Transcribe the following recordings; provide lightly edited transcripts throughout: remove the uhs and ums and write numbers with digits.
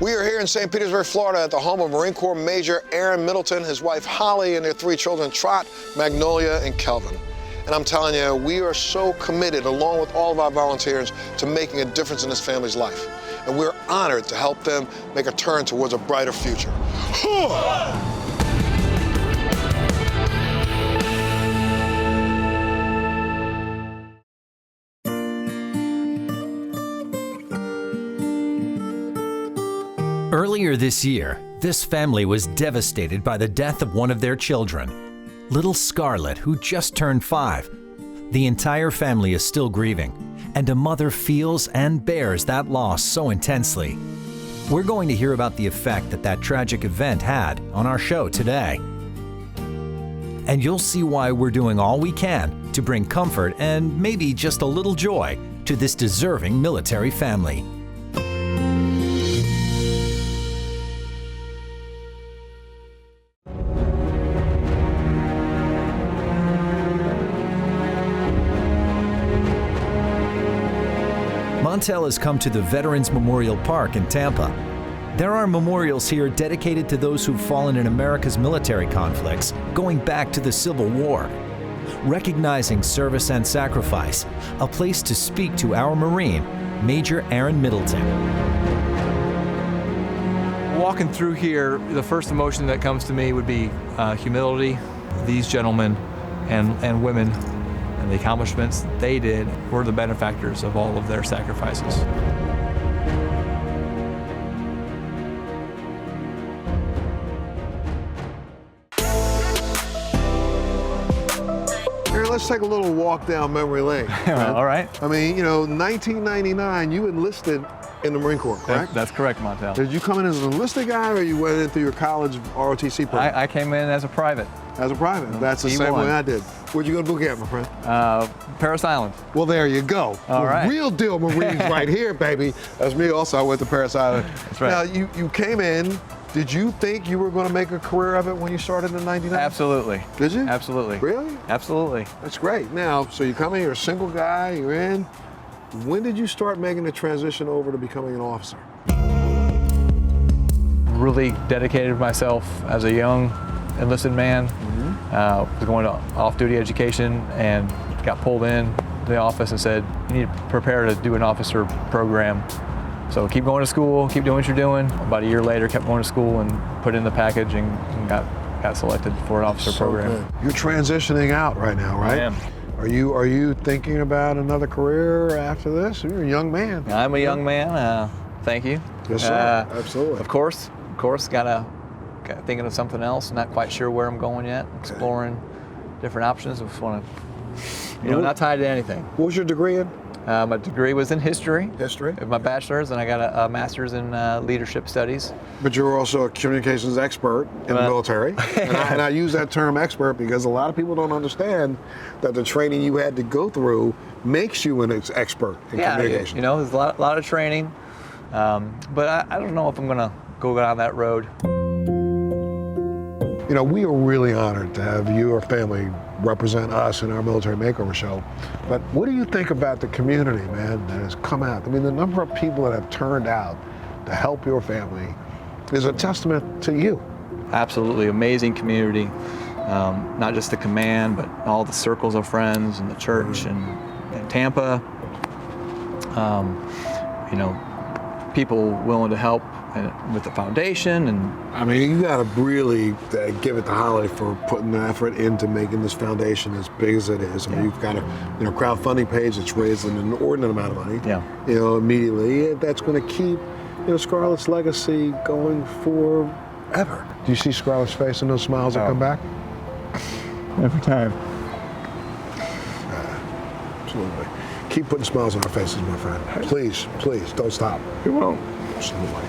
We are here in St. Petersburg, Florida at the home of Marine Corps Major Middleton, his wife Holly, and their 3 children, Trot, Magnolia, and Kelvin. And I'm telling you, we are so committed, along with all of our volunteers, to making a difference in this family's life. And we're honored to help them make a turn towards a brighter future. Earlier this year, this family was devastated by the death of one of their children, little Scarlet, who just turned 5. The entire family is still grieving, and a mother feels and bears that loss so intensely. We're going to hear about the effect that tragic event had on our show today. And you'll see why we're doing all we can to bring comfort and maybe just a little joy to this deserving military family. Montel has come to the Veterans Memorial Park in Tampa. There are memorials here dedicated to those who've fallen in America's military conflicts going back to the Civil War. Recognizing service and sacrifice, a place to speak to our Marine, Major Middleton. Walking through here, the first emotion that comes to me would be humility. These gentlemen and women and the accomplishments they did were the benefactors of all of their sacrifices. Here, let's take a little walk down memory lane. All right. I mean, you know, 1999, you enlisted in the Marine Corps, correct? That's correct, Montel. Did you come in as an enlisted guy, or you went in through your college ROTC program? I came in as a private. As a private. That's the same way I did. Where'd you go to boot camp, my friend? Paris Island. Well, there you go. All right. Real deal Marines right here, baby. That's me also. I went to Paris Island. That's right. Now, you came in. Did you think you were going to make a career of it when you started in '99? Absolutely. Did you? Absolutely. Really? Absolutely. That's great. Now, so you come in, you're a single guy, you're in. When did you start making the transition over to becoming an officer? Really dedicated myself as a young enlisted man. Was going to off-duty education and got pulled in the office and said, you need to prepare to do an officer program. So keep going to school, keep doing what you're doing. About a year later, kept going to school and put in the package and got selected for an officer program. Good. You're transitioning out right now, right? I am. Are you thinking about another career after this? You're a young man. I'm a young man. Thank you. Yes, sir. Absolutely. Of course, got thinking of something else. Not quite sure where I'm going yet. Exploring different options. I just want to, not tied to anything. What was your degree in? My degree was in history. History. My bachelor's, and I got a master's in leadership studies. But you're also a communications expert in the military. And I use that term expert because a lot of people don't understand that the training you had to go through makes you an expert in communication. There's a lot of training. But I don't know if I'm going to go down that road. We are really honored to have your family represent us in our Military Makeover show. But what do you think about the community, man, that has come out? I mean, the number of people that have turned out to help your family is a testament to you. Absolutely, amazing community. Not just the command, but all the circles of friends and the church and Tampa. People willing to help with the foundation. And I mean, you gotta really give it to Holly for putting the effort into making this foundation as big as it is. I mean, you've got a crowdfunding page that's raised an inordinate amount of money. Yeah. Immediately. That's going to keep Scarlet's legacy going forever. Do you see Scarlet's face in those smiles that come back? Every time. Absolutely. Keep putting smiles on our faces, my friend. Please, don't stop. You won't. Absolutely.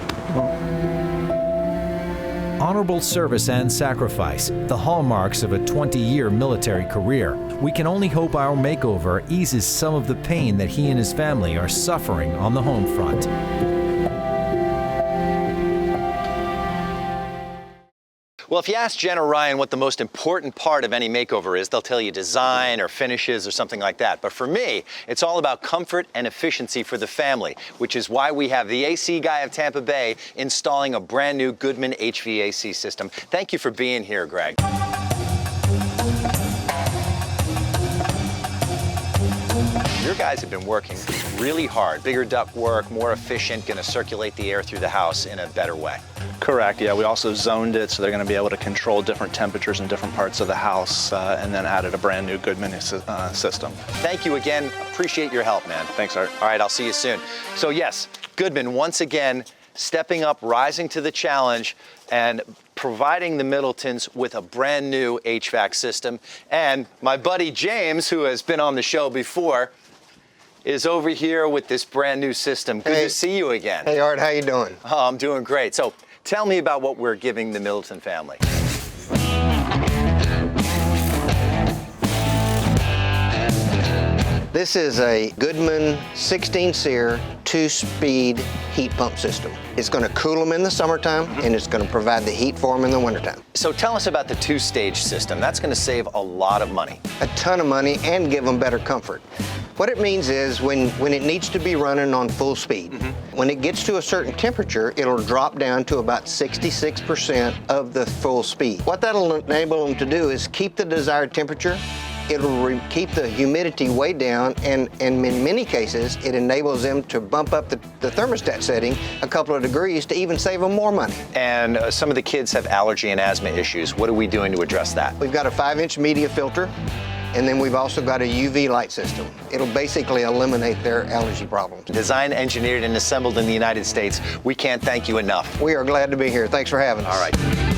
Honorable service and sacrifice, the hallmarks of a 20-year military career. We can only hope our makeover eases some of the pain that he and his family are suffering on the home front. Well, if you ask Jen or Ryan what the most important part of any makeover is, they'll tell you design or finishes or something like that. But for me, it's all about comfort and efficiency for the family, which is why we have the AC guy of Tampa Bay installing a brand new Goodman HVAC system. Thank you for being here, Greg. Your guys have been working really hard. Bigger duct work, more efficient, going to circulate the air through the house in a better way. Correct, yeah. We also zoned it so they're going to be able to control different temperatures in different parts of the house, and then added a brand new Goodman system. Thank you again. Appreciate your help, man. Thanks, Art. All right, I'll see you soon. So yes, Goodman once again stepping up, rising to the challenge, and providing the Middletons with a brand new HVAC system. And my buddy James, who has been on the show before, is over here with this brand new system. Good to see you again. Hey Art, how you doing? Oh, I'm doing great. So tell me about what we're giving the Middleton family. This is a Goodman 16-SEER 2-speed heat pump system. It's going to cool them in the summertime, and it's going to provide the heat for them in the wintertime. So tell us about the 2-stage system. That's going to save a lot of money. A ton of money and give them better comfort. What it means is when it needs to be running on full speed, when it gets to a certain temperature, it'll drop down to about 66% of the full speed. What that'll enable them to do is keep the desired temperature. It'll keep the humidity way down, and in many cases, it enables them to bump up the thermostat setting a couple of degrees to even save them more money. And some of the kids have allergy and asthma issues. What are we doing to address that? We've got a 5-inch media filter, and then we've also got a UV light system. It'll basically eliminate their allergy problems. Designed, engineered, and assembled in the United States. We can't thank you enough. We are glad to be here. Thanks for having us. All right.